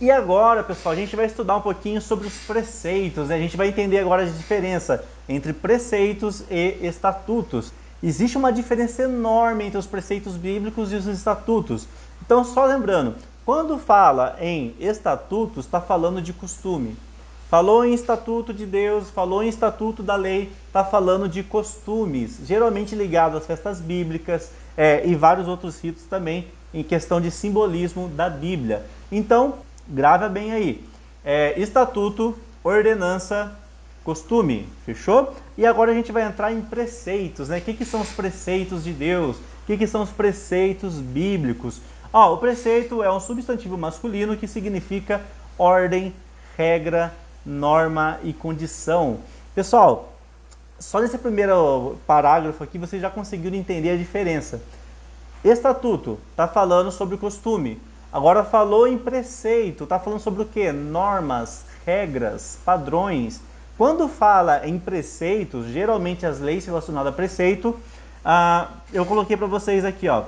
E agora, pessoal, a gente vai estudar um pouquinho sobre os preceitos, né? A gente vai entender agora a diferença entre preceitos e estatutos. Existe uma diferença enorme entre os preceitos bíblicos e os estatutos. Então, só lembrando, quando fala em estatutos, está falando de costume. Falou em estatuto de Deus, falou em estatuto da lei, está falando de costumes, geralmente ligados às festas bíblicas e vários outros ritos também, em questão de simbolismo da Bíblia. Então, grava bem aí. Estatuto, ordenança, costume, fechou? E agora a gente vai entrar em preceitos, né? O que são os preceitos de Deus? O que são os preceitos bíblicos? O preceito é um substantivo masculino que significa ordem, regra, norma e condição. Pessoal, só nesse primeiro parágrafo aqui vocês já conseguiram entender a diferença. Estatuto está falando sobre o costume. Agora falou em preceito, está falando sobre o que? Normas, regras, padrões. Quando fala em preceitos, geralmente as leis relacionadas a preceito, eu coloquei para vocês aqui, ó.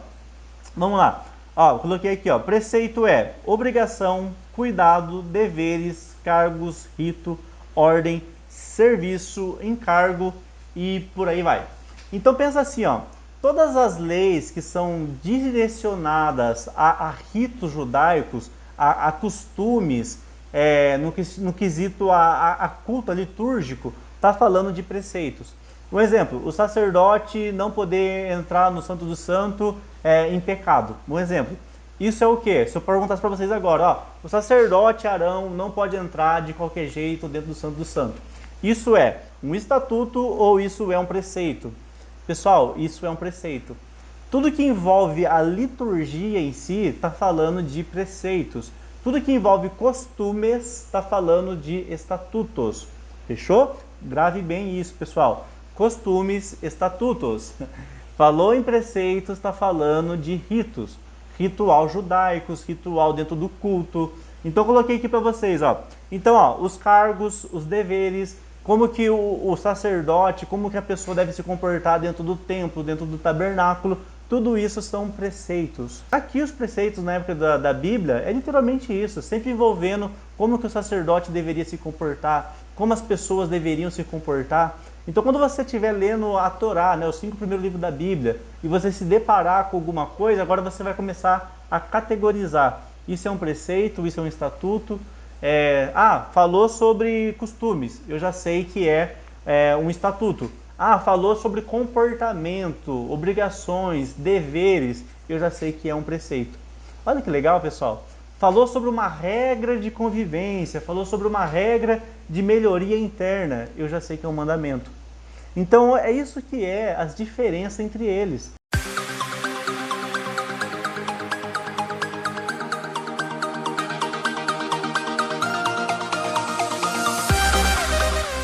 Vamos lá. Eu coloquei aqui, ó. Preceito é obrigação, cuidado, deveres, cargos, rito, ordem, serviço, encargo e por aí vai. Então pensa assim, ó. Todas as leis que são direcionadas a ritos judaicos, a costumes, no quesito a culto litúrgico, está falando de preceitos. Um exemplo, o sacerdote não poder entrar no Santo do Santo em pecado. Um exemplo. Isso é o quê? Se eu perguntasse para vocês agora, o sacerdote Arão não pode entrar de qualquer jeito dentro do Santo do Santo. Isso é um estatuto ou isso é um preceito? Pessoal, isso é um preceito. Tudo que envolve a liturgia em si está falando de preceitos. Tudo que envolve costumes está falando de estatutos. Fechou? Grave bem isso, pessoal. Costumes, estatutos. Falou em preceitos, está falando de ritos. Ritual judaicos, ritual dentro do culto. Então, eu coloquei aqui para vocês, ó. Então, os cargos, os deveres, como que o sacerdote, como que a pessoa deve se comportar dentro do templo, dentro do tabernáculo, tudo isso são preceitos. Aqui os preceitos na época da Bíblia é literalmente isso, sempre envolvendo como que o sacerdote deveria se comportar, como as pessoas deveriam se comportar. Então quando você estiver lendo a Torá, né, os 5 primeiros livros da Bíblia, e você se deparar com alguma coisa, agora você vai começar a categorizar. Isso é um preceito, isso é um estatuto. Falou sobre costumes, eu já sei que é um estatuto. Falou sobre comportamento, obrigações, deveres, eu já sei que é um preceito. Olha que legal, pessoal. Falou sobre uma regra de convivência, falou sobre uma regra de melhoria interna, eu já sei que é um mandamento. Então é isso que é as diferenças entre eles.